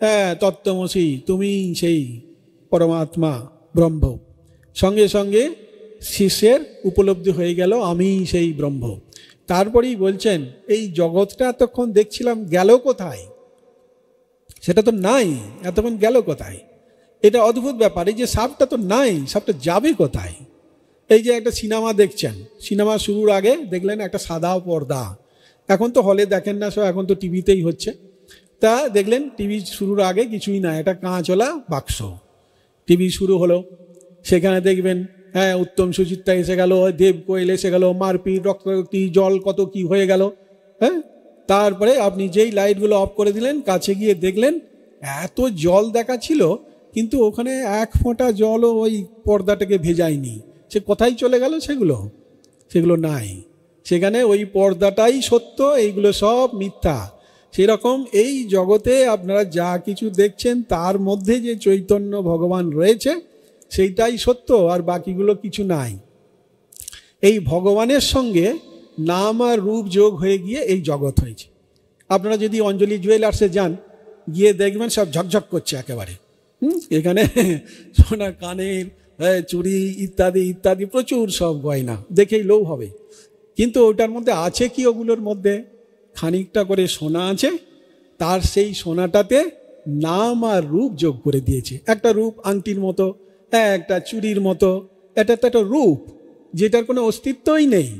হ্যাঁ তত্ত্বমসি, তুমি সেই পরমাত্মা ব্রহ্ম। সঙ্গে সঙ্গে শিষ্যের উপলব্ধি হয়ে গেল আমি সেই ব্রহ্ম। তারপরেই বলছেন, এই জগৎটা এতক্ষণ দেখছিলাম গেল কোথায়? সেটা তো নাই, এতক্ষণ গেল কোথায়? এটা অদ্ভুত ব্যাপার। এই যে সাপটা তো নাই, সাপটা যাবে কোথায়? এই যে একটা সিনেমা দেখছেন, সিনেমা শুরুর আগে দেখলেন একটা সাদা পর্দা, এখন তো হলে দেখেন না, সব এখন তো টিভিতেই হচ্ছে। তা দেখলেন টিভি শুরুর আগে কিছুই না, একটা কাঁচওয়ালা বাক্স। টিভি শুরু হলো, সেখানে দেখবেন হ্যাঁ উত্তম সুচিত্রা এসে গেল, দেব কোয়েল এসে গেল, মারপিট, রক্তারক্তি, জল কত কি হয়ে গেল। হ্যাঁ, তারপরে আপনি যেই লাইটগুলো অফ করে দিলেন, কাছে গিয়ে দেখলেন এত জল দেখা ছিল, কিন্তু ওখানে এক ফোঁটা জলও ওই পর্দাটাকে ভেজায়নি। সে কোথায় চলে গেল? সেগুলো নাই। সেখানে ওই পর্দাটাই সত্য, এইগুলো সব মিথ্যা। সেরকম এই জগতে আপনারা যা কিছু দেখছেন তার মধ্যে যে চৈতন্য ভগবান রয়েছে সেইটাই সত্য, আর বাকিগুলো কিছু নাই। এই ভগবানের সঙ্গে নাম আর রূপ যোগ হয়ে গিয়ে এই জগৎ হয়েছে। আপনারা যদি অঞ্জলি জুয়েলার্সে যান, গিয়ে দেখবেন সব ঝকঝক করছে একেবারে। এখানে সোনার কানের, চুড়ি ইত্যাদি ইত্যাদি প্রচুর সব গয়না, দেখেই লোভ হবে। কিন্তু ওটার মধ্যে আছে কি? ওগুলোর মধ্যে খানিকটা করে সোনা আছে, তার সেই সোনাটাতে নাম আর রূপ যোগ করে দিয়েছে। একটা রূপ আংটির মতো, একটা চুড়ির মতো, এটা তো একটা রূপ যেটার কোনো অস্তিত্বই নেই।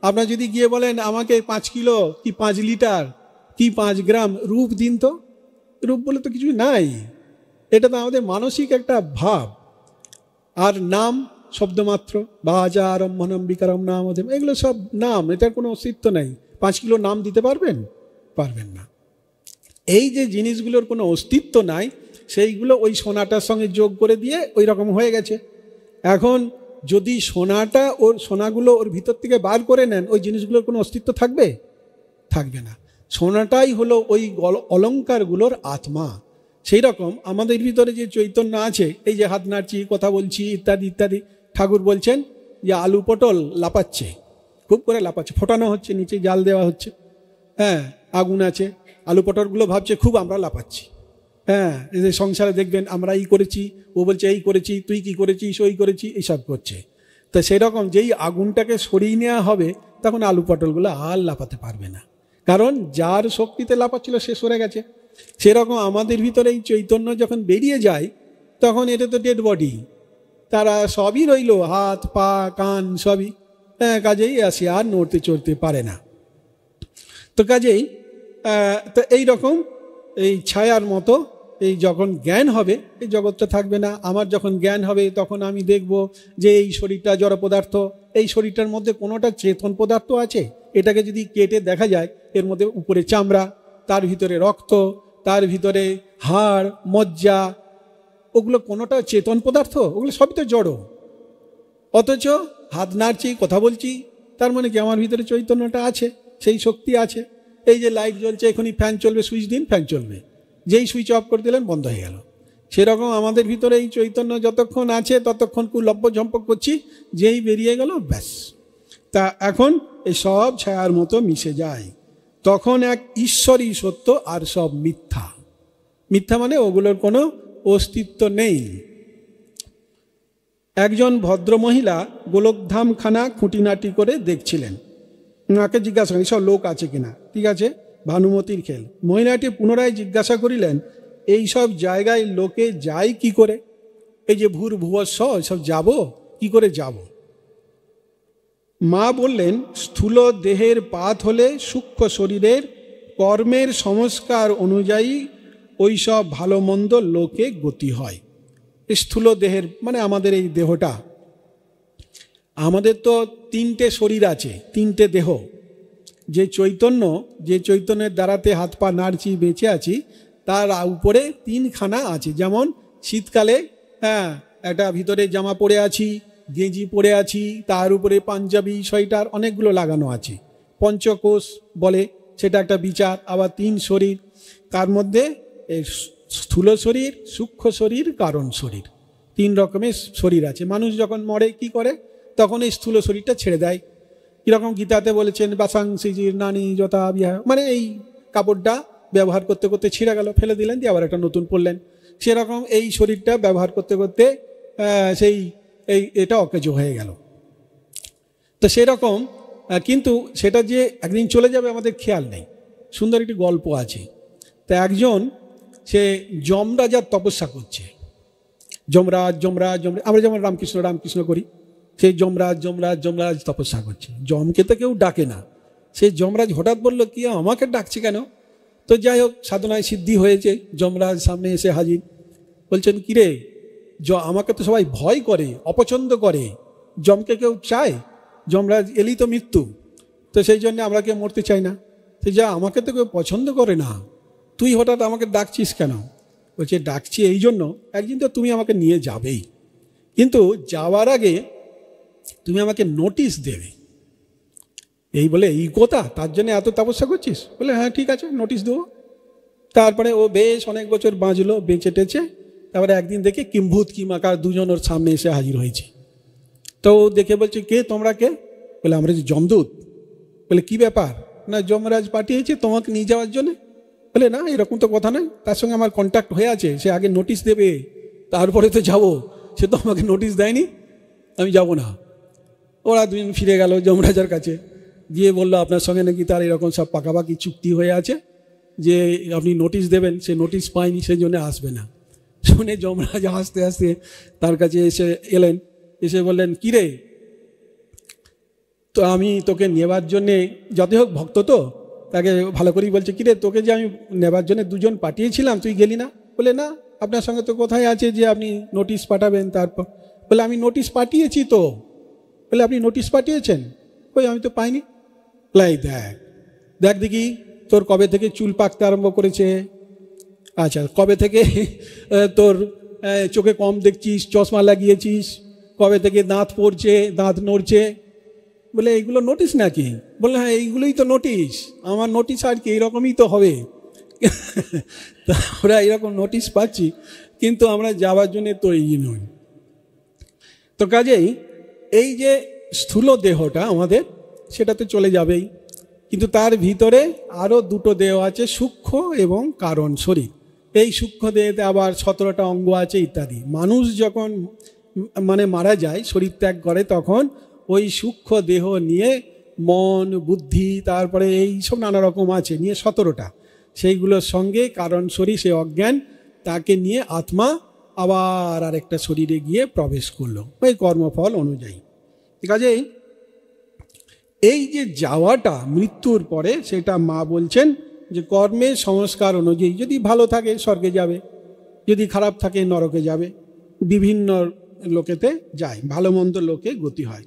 আপনার যদি গিয়ে বলেন আমাকে 5 কিলো কি 5 লিটার কি 5 গ্রাম রূপ দিন, তো রূপ বলে তো কিছু নাই। এটা তো আমাদের মানসিক একটা ভাব। আর নাম শব্দমাত্র, বাজা আরম্ভনম বিকারম নাম, এগুলো সব নাম, এটার কোনো অস্তিত্ব নেই। 5 কিলো নাম দিতে পারবেন না। এই যে জিনিসগুলোর কোনো অস্তিত্ব নাই, সেইগুলো ওই সোনাটার সঙ্গে যোগ করে দিয়ে ওই রকম হয়ে গেছে। এখন যদি সোনাগুলো ওর ভিতর থেকে বার করে নেন, ওই জিনিসগুলোর কোনো অস্তিত্ব থাকবে না। সোনাটাই হলো ওই অলঙ্কারগুলোর আত্মা। সেই রকম আমাদের ভিতরে যে চৈতন্য আছে, এই যে হাত নাড়ছি, কথা বলছি ইত্যাদি ইত্যাদি, ঠাকুর বলছেন যে আলু পটল লাপাচ্ছে, খুব করে লাপাচ্ছে, ফোটানো হচ্ছে, নিচে জাল দেওয়া হচ্ছে, হ্যাঁ আগুন আছে, আলু পটলগুলো ভাবছে খুব আমরা লাপাচ্ছি। হ্যাঁ, এই যে সংসারে দেখবেন আমরা এই করেছি, ও বলছে এই করেছি, তুই কি করেছিস, ওই করেছি, এইসব করছে। তো সেই রকম যেই আগুনটাকে সরিয়ে নেওয়া হবে, তখন আলু পটলগুলো আর লাপাতে পারবে না, কারণ যার শক্তিতে লাপাচ্ছিল সে সরে গেছে। সেরকম আমাদের ভিতরে এই চৈতন্য যখন বেরিয়ে যায়, তখন এটা তো ডেড বডি, তারা সবই রইল, হাত পা কান সবই, হ্যাঁ কাজেই আসে আর নড়তে চড়তে পারে না। তো কাজেই তো এইরকম এই ছায়ার মতো এই যখন জ্ঞান হবে এই জগৎটা থাকবে না। আমার যখন জ্ঞান হবে তখন আমি দেখব যে এই শরীরটা জড় পদার্থ, এই শরীরটার মধ্যে কোনোটা চেতন পদার্থ আছে। এটাকে যদি কেটে দেখা যায়, এর মধ্যে উপরে চামড়া, তার ভিতরে রক্ত, তার ভিতরে হাড় মজ্জা, ওগুলো কোনোটা চেতন পদার্থ? ওগুলো সবই তো জড়। অথচ হাত নাড়ছি, কথা বলছি, তার মানে কি আমার ভিতরে চৈতন্যটা আছে, সেই শক্তি আছে। এই যে লাইট জ্বলছে, এখনই ফ্যান চলবে, সুইচ দিন ফ্যান চলবে, যেই সুইচ অফ করে দিলেন বন্ধ হয়ে গেল। সেরকম আমাদের ভিতরে এই চৈতন্য যতক্ষণ আছে ততক্ষণ লব্য ঝম্পক করছি, যেই বেরিয়ে গেল ব্যাস। তা এখন এই সব ছায়ার মতো মিশে যায়, তখন এক ঈশ্বরই সত্য আর সব মিথ্যা। মিথ্যা মানে ওগুলোর কোনো অস্তিত্ব নেই। একজন ভদ্রমহিলা গোলকধামখানা খুঁটিনাটি করে দেখছিলেন। ওনাকে জিজ্ঞাসা করেন সব লোক আছে কিনা। ঠিক আছে, ভানুমতির খেল। মহিলাটি পুনরায় জিজ্ঞাসা করিলেন, এই সব জায়গায় লোকে যায় কি করে? এই যে ভূর ভুবস্ব সব যাব কি করে যাব? মা বললেন, স্থূল দেহের পাত হলে সূক্ষ্ম শরীরের কর্মের সংস্কার অনুযায়ী ওই সব ভালো মন্দ লোকে গতি হয়। স্থূল দেহের মানে আমাদের এই দেহটা, আমাদের তো তিনটে শরীর আছে, তিনটে দেহ। যে চৈতন্যের দ্বারাতে হাত পা নাড়ছি, বেঁচে আছি, তার উপরে তিনখানা আছে। যেমন শীতকালে একটা ভিতরে জামা পরে আছি, গেঞ্জি পরে আছি, তার উপরে পাঞ্জাবি সোয়েটার অনেকগুলো লাগানো আছে। পঞ্চকোষ বলে, সেটা একটা বিচার। আবার তিন শরীর, তার মধ্যে স্থূল শরীর, সূক্ষ্ম শরীর, কারণ শরীর, তিন রকমের শরীর আছে। মানুষ যখন মরে কি করে, তখন এই স্থূল শরীরটা ছেড়ে দেয়। কীরকম গীতাতে বলেছেন, বাসাংসিজির নানি যথা বিহা, মানে এই কাপড়টা ব্যবহার করতে করতে ছিঁড়ে গেল, ফেলে দিলেন, দিয়ে আবার একটা নতুন পরলেন। সেরকম এই শরীরটা ব্যবহার করতে করতে এটা অকেজো হয়ে গেল। তো সেরকম কিন্তু সেটা যে একদিন চলে যাবে আমাদের খেয়াল নেই। সুন্দর একটি গল্প আছে। তা একজন সে যমরাজার তপস্যা করছে। যমরাজ আমরা যেমন রামকৃষ্ণ করি, সেই যমরাজ তপস্যা করছে। যমকে তো কেউ ডাকে না, সেই যমরাজ হঠাৎ বলল, কি আমাকে ডাকছে কেন? তো যাই হোক, সাধনায় সিদ্ধি হয়েছে, যমরাজ সামনে এসে হাজির। বলছেন, কিরে, আমাকে তো সবাই ভয় করে, অপছন্দ করে, যমকে কেউ চায়? যমরাজ এলেই তো মৃত্যু, তো সেই জন্য আমরা কেউ মরতে চাই না। তো আমাকে তো কেউ পছন্দ করে না, তুই হঠাৎ আমাকে ডাকছিস কেন? বলছে, ডাকছি এই জন্য, একদিন তো তুমি আমাকে নিয়ে যাবেই, কিন্তু যাওয়ার আগে তুমি আমাকে নোটিশ দেবে। এই বলে এই কথা, তার জন্য এত তপস্যা করছিস? বলে, হ্যাঁ ঠিক আছে, নোটিশ দেবো। তারপরে ও বেশ অনেক বছর বাঁচলো, বেঁচে টেছে। তারপরে একদিন দেখে কিম্ভূত কিমাকার দুজন ওর সামনে এসে হাজির হয়েছে। তো ও দেখে বলছে, কে তোমরা কে? বলে, আমরা যে যমদূত। বলে, কি ব্যাপার? না, যমরাজ পাঠিয়েছে তোমাকে নিয়ে যাওয়ার জন্য। বলে, না, এরকম তো কথা নয়, তার সঙ্গে আমার কন্ট্যাক্ট হয়ে আছে, সে আগে নোটিশ দেবে, তারপরে তো যাবো, সে তো আমাকে নোটিশ দেয়নি, আমি যাব না। ওরা দুজন ফিরে গেল যমরাজার কাছে, গিয়ে বললো, আপনার সঙ্গে নাকি তার এরকম সব পাকাপাকি চুক্তি হয়ে আছে যে আপনি নোটিশ দেবেন, সে নোটিশ পায়নি, সেই জন্য আসবে না। শুনে যমরাজ হাসতে হাসতে তার কাছে এলেন, এসে বললেন, কিরে, তো আমি তোকে নেবার জন্যে, যতই হোক ভক্ত তো, তাকে ভালো করেই বলছে, কিরে, তোকে যে আমি নেবার জন্য দুজন পাঠিয়েছিলাম, তুই গেলি না? বলে, না, আপনার সঙ্গে তো কোথায় আছে যে আপনি নোটিশ পাঠাবেন? তারপর বলে, আমি নোটিশ পাঠিয়েছি তো। বলে, আপনি নোটিশ পাঠিয়েছেন? ওই আমি তো পাইনি। লাই দেখ দেখি, তোর কবে থেকে চুল পাকতে আরম্ভ করেছে? আচ্ছা, কবে থেকে তোর চোখে কম দেখছিস, চশমা লাগিয়েছিস? কবে থেকে দাঁত পড়ছে, দাঁত নড়ছে? বলে, এইগুলো নোটিশ নাকি? বলে, হ্যাঁ, এইগুলোই তো নোটিশ। আমার নোটিশ আর কি, এইরকমই তো হবে। আমরা এরকম নোটিশ পাচ্ছি, কিন্তু আমরা যাওয়ার জন্য তৈরি নই। তো কাজেই এই যে স্থূল দেহটা আমাদের, সেটা তো চলে যাবেই, কিন্তু তার ভিতরে আরও দুটো দেহ আছে, সূক্ষ্ম এবং কারণ শরীর। এই সূক্ষ্ম দেহতে আবার 17টা অঙ্গ আছে ইত্যাদি। মানুষ যখন মানে মারা যায়, শরীর ত্যাগ করে, তখন ওই সূক্ষ্ম দেহ নিয়ে মন, বুদ্ধি, তারপরে এই সব নানা রকম আছে, নিয়ে 17টা, সেইগুলোর সঙ্গে কারণ শরীর, সে অজ্ঞান, তাকে নিয়ে আত্মা আবার আরেকটা শরীরে গিয়ে প্রবেশ করলো ওই কর্মফল অনুযায়ী। কাজেই এই যে যাওয়াটা মৃত্যুর পরে, সেটা মা বলছেন যে কর্মের সংস্কার অনুযায়ী, যদি ভালো থাকে স্বর্গে যাবে, যদি খারাপ থাকে নরকে যাবে, বিভিন্ন লোকেতে যায়, ভালো মন্দ লোকে গতি হয়।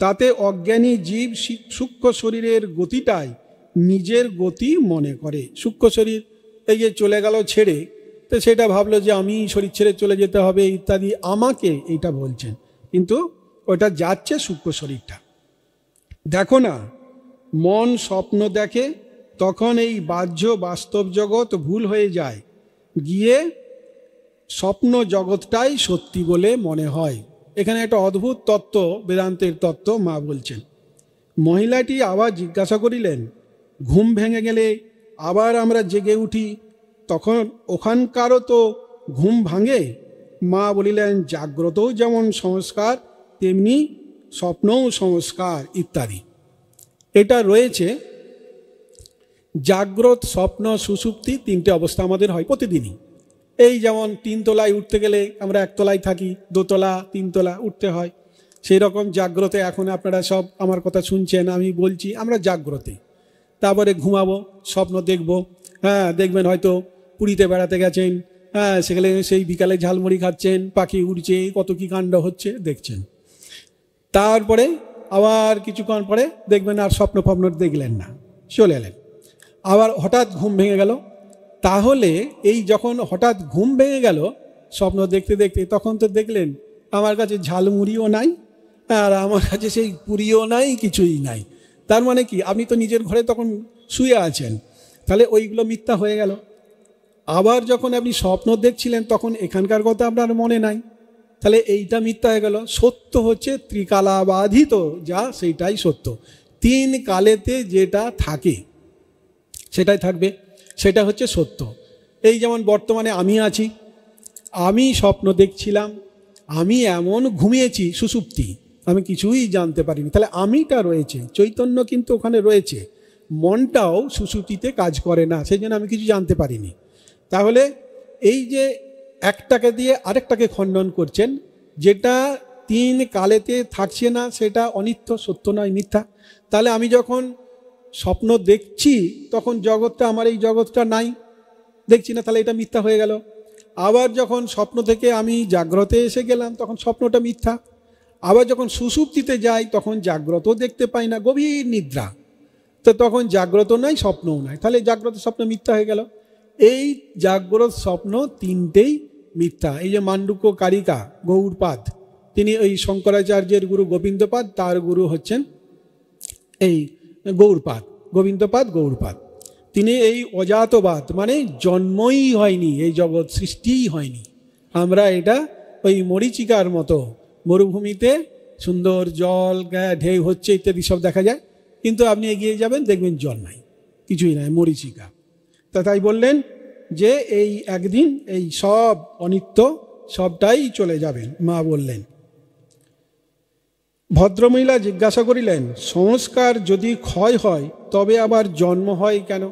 তাতে অজ্ঞানী জীব সূক্ষ্ম শরীরের গতিটাই নিজের গতি মনে করে। সূক্ষ্ম শরীর এই যে চলে গেল ছেড়ে, তো সেটা ভাবলো যে আমি শরীর ছেড়ে চলে যেতে হবে ইত্যাদি, আমাকে এইটা বলছেন, কিন্তু ওটা যাচ্ছে সূক্ষ্ম শরীরটা। দেখো না, মন স্বপ্ন দেখে, তখন এই বাহ্য বাস্তব জগৎ ভুল হয়ে যায়, গিয়ে স্বপ্ন জগৎটাই সত্যি বলে মনে হয়। এখানে একটা অদ্ভুত তত্ত্ব, বেদান্তের তত্ত্ব মা বলছেন। মহিলাটি আবার জিজ্ঞাসা করিলেন, ঘুম ভেঙে গেলে আবার আমরা জেগে উঠি, তখন ওখানকারও তো ঘুম ভাঙে? মা বলিলেন, জাগ্রতও যেমন সংস্কার তেমনি স্বপ্নও সংস্কার ইত্যাদি। এটা রয়েছে। জাগ্রত, স্বপ্ন, সুষুপ্তি তিনটে অবস্থা আমাদের হয় প্রতিদিনই। এই যেমন 3 তলায় উঠতে গেলে আমরা 1 তলায় থাকি, 2 তলা 3 তলা উঠতে হয়, সেই রকম জাগ্রতে এখন আপনারা সব আমার কথা শুনছেন, আমি বলছি, আমরা জাগ্রতে। তারপরে ঘুমাবো, স্বপ্ন দেখব। হ্যাঁ, দেখবেন হয়তো পুরীতে বেড়াতে গেছেন, হ্যাঁ, সেখানে সেই বিকালে ঝালমুড়ি খাচ্ছেন, পাখি উড়ছে, কত কী কাণ্ড হচ্ছে দেখছেন। তারপরে আবার কিছুক্ষণ পরে দেখবেন আর স্বপ্ন ফপ্ন দেখলেন না, চলে এলেন, আবার হঠাৎ ঘুম ভেঙে গেল। তাহলে এই যখন হঠাৎ ঘুম ভেঙে গেল স্বপ্ন দেখতে দেখতে, তখন তো দেখলেন আমার কাছে ঝালমুড়িও নাই, আর আমার কাছে সেই পুরিও নাই, কিছুই নাই। তার মানে কি, আপনি তো নিজের ঘরে তখন শুয়ে আছেন, তাহলে ওইগুলো মিথ্যা হয়ে গেল। আবার যখন আপনি স্বপ্ন দেখছিলেন তখন এখানকার কথা আপনার মনে নাই, তাহলে এইটা মিথ্যা হয়ে গেল। সত্য হচ্ছে ত্রিকালাবাধিত, যা সেইটাই সত্য। 3 কালেতে যেটা থাকে সেটাই থাকবে, সেটা হচ্ছে সত্য। এই যেমন বর্তমানে আমি আছি, আমি স্বপ্ন দেখছিলাম, আমি এমন ঘুমিয়েছি, সুষুপ্তি, আমি কিছুই জানতে পারিনি, তাহলে আমিটা রয়েছে, চৈতন্য কিন্তু ওখানে রয়েছে, মনটাও সুষুপ্তিতে কাজ করে না, সেই জন্য আমি কিছু জানতে পারিনি। তাহলে এই যে একটাকে দিয়ে আরেকটাকে খণ্ডন করছেন, যেটা 3 কালেতে থাকছে না সেটা অনিত্য, সত্য নয়, মিথ্যা। তাহলে আমি যখন স্বপ্ন দেখছি তখন জগৎটা, আমার এই জগৎটা নাই, দেখছি না, তাহলে এটা মিথ্যা হয়ে গেল। আবার যখন স্বপ্ন থেকে আমি জাগ্রতে এসে গেলাম তখন স্বপ্নটা মিথ্যা। আবার যখন সুষুপ্তিতে যাই তখন জাগ্রত দেখতে পাই না, গভীর নিদ্রা, তো তখন জাগ্রত নাই, স্বপ্নও নাই, তাহলে জাগ্রত স্বপ্ন মিথ্যা হয়ে গেল। এই জাগ্রত স্বপ্ন তিনটেই মিথ্যা। এই যে মান্ডুক্য কারিকা গৌড়পাদ, তিনি এই শঙ্করাচার্যের গুরু গোবিন্দপাদ, তার গুরু হচ্ছেন এই গৌড়পাদ, গোবিন্দপাদ গৌড়পাদ। তিনি এই অজাতবাদ, মানে জন্মই হয়নি, এই জগৎ সৃষ্টিই হয়নি, আমরা এটা ওই মরীচিকার মতো মরুভূমিতে সুন্দর জল, ঢেউ হচ্ছে ইত্যাদি সব দেখা যায়, কিন্তু আপনি এগিয়ে যাবেন দেখবেন জল নাই, কিছুই নাই, মরীচিকা। তা তাই বললেন যে এই একদিন এই সব অনিত্য সবটাই চলে যাবেন। মা বললেন। ভদ্রমহিলা জিজ্ঞাসা করিলেন, সংস্কার যদি ক্ষয় হয় তবে আবার জন্ম হয় কেন?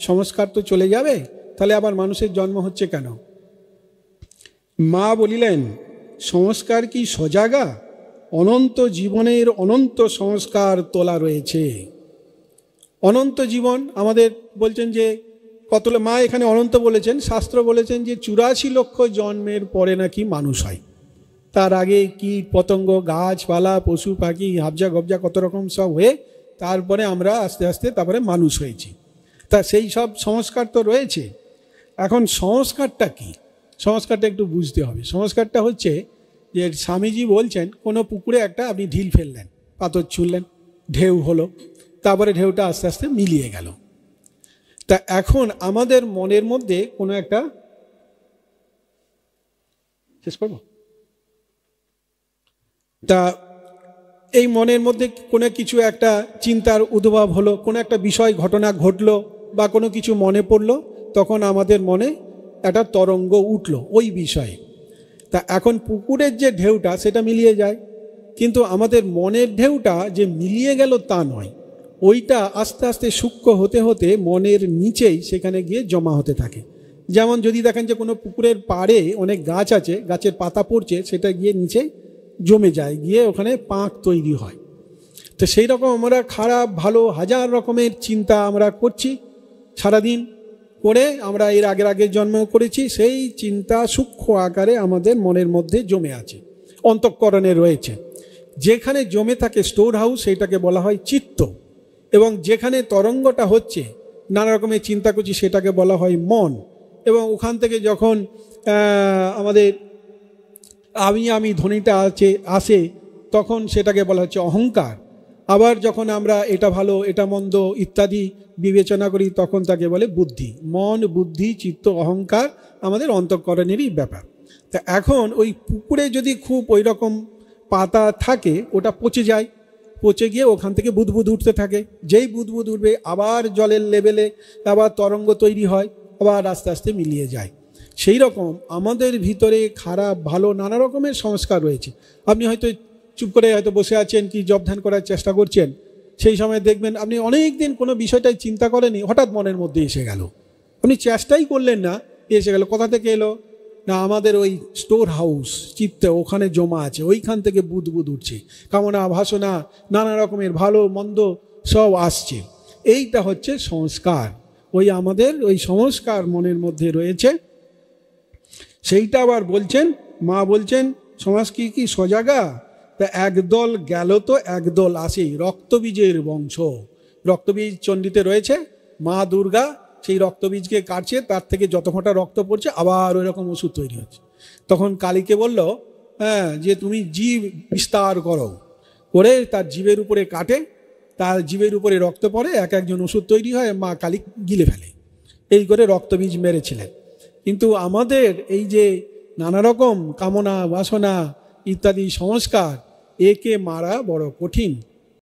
সংস্কার তো চলে যাবে, তাহলে আবার মানুষের জন্ম হচ্ছে কেন? মা বলিলেন, সংস্কার কি সজাগা? অনন্ত জীবনের অনন্ত সংস্কার তোলা রয়েছে। অনন্ত জীবন আমাদের বলছেন যে কত, মা এখানে অনন্ত বলেছেন, শাস্ত্র বলেছেন যে 84 লক্ষ জন্মের পরে নাকি মানুষ হয়। তার আগে কীট পতঙ্গ, গাছপালা, পশু পাখি, হাবজা গবজা কত রকম সব হয়ে তারপরে আমরা আস্তে আস্তে তারপরে মানুষ হয়েছি। তা সেই সব সংস্কার তো রয়েছে। এখন সংস্কারটা কি? সংস্কারটা একটু বুঝতে হবে। সংস্কারটা হচ্ছে যে স্বামীজি বলছেন, কোনো পুকুরে একটা আপনি ঢিল ফেললেন, পাথর ছুঁড়লেন, ঢেউ হলো, তারপরে ঢেউটা আস্তে আস্তে মিলিয়ে গেল। তা এখন আমাদের মনের মধ্যে কোনো একটা, শেষ করব, তা এই মনের মধ্যে কোনো কিছু একটা চিন্তার উদ্ভব হলো, কোনো একটা বিষয় ঘটনা ঘটলো বা কোনো কিছু মনে পড়লো, তখন আমাদের মনে একটা তরঙ্গ উঠলো ওই বিষয়ে। তা এখন পুকুরের যে ঢেউটা সেটা মিলিয়ে যায়, কিন্তু আমাদের মনের ঢেউটা যে মিলিয়ে গেল তা নয়, ওইটা আস্তে আস্তে সূক্ষ্ম হতে হতে মনের নিচেই সেখানে গিয়ে জমা হতে থাকে। যেমন যদি দেখেন যে কোনো পুকুরের পাড়ে অনেক গাছ আছে, গাছের পাতা পড়ছে, সেটা গিয়ে নিচে জমে যায়, গিয়ে ওখানে পাঁক তৈরি হয়। তো সেই রকম আমরা খারাপ ভালো হাজার রকমের চিন্তা আমরা করছি সারাদিন, করে আমরা এর আগের জন্মেও করেছি, সেই চিন্তা সূক্ষ্ম আকারে আমাদের মনের মধ্যে জমে আছে, অন্তঃকরণে রয়েছে। যেখানে জমে থাকে স্টোর হাউস, সেটাকে বলা হয় চিত্ত। এবং যেখানে তরঙ্গটা হচ্ছে, নানা রকমের চিন্তা করছি, সেটাকে বলা হয় মন। এবং ওখান থেকে যখন আমাদের আমি ধ্বনিটা আসে, তখন সেটাকে বলা হচ্ছে অহংকার। আবার যখন আমরা এটা ভালো এটা মন্দ ইত্যাদি বিবেচনা করি, তখন তাকে বলে বুদ্ধি। মন, বুদ্ধি, চিত্ত, অহংকার আমাদের অন্তঃকরণেরই ব্যাপার। তা এখন ওই পুকুরে যদি খুব ওই রকম পাতা থাকে, ওটা পচে যায়, পচে গিয়ে ওখান থেকে বুদবুদ উঠতে থাকে। যেই বুদবুদ উঠবে, আবার জলের লেভেলে আবার তরঙ্গ তৈরি হয়, আবার আস্তে আস্তে মিলিয়ে যায়। সেই রকম আমাদের ভিতরে খারাপ ভালো নানা রকমের সংস্কার রয়েছে। আপনি হয়তো চুপ করে হয়তো বসে আছেন, কি জপ ধ্যান করার চেষ্টা করছেন, সেই সময় দেখবেন আপনি অনেক দিন কোনো বিষয়টাই চিন্তা করেনি, হঠাৎ মনের মধ্যে এসে গেল। আপনি চেষ্টাই করলেন না, এসে গেল। কোথা থেকে এলো? না, আমাদের ওই স্টোর হাউস চিত্তে ওখানে জমা আছে, ওইখান থেকে বুদবুদ উঠছে, কামনা বাসনা নানা রকমের ভালো মন্দ সব আসছে। এইটা হচ্ছে সংস্কার। ওই আমাদের ওই সংস্কার মনের মধ্যে রয়েছে। সেইটা আবার বলছেন, মা বলছেন, সমাজ কি সজাগা? তা একদল গেল তো একদল আসেই, রক্তবীজের বংশ। রক্তবীজ চণ্ডীতে রয়েছে, মা দুর্গা সেই রক্তবীজকে কাটছে, তার থেকে যত ফোঁটা রক্ত পড়ছে আবার ওই রকম ওষুধ তৈরি হচ্ছে। তখন কালীকে বলল, হ্যাঁ, যে তুমি জীব বিস্তার করো, করে তার জীবের উপরে কাটে, তার জীবের উপরে রক্ত পড়ে, একজন ওষুধ তৈরি হয়, মা কালী গিলে ফেলে। এই করে রক্তবীজ মেরেছিলেন। কিন্তু আমাদের এই যে নানা রকম কামনা বাসনা ইত্যাদি সংস্কার, একে মারা বড় কঠিন।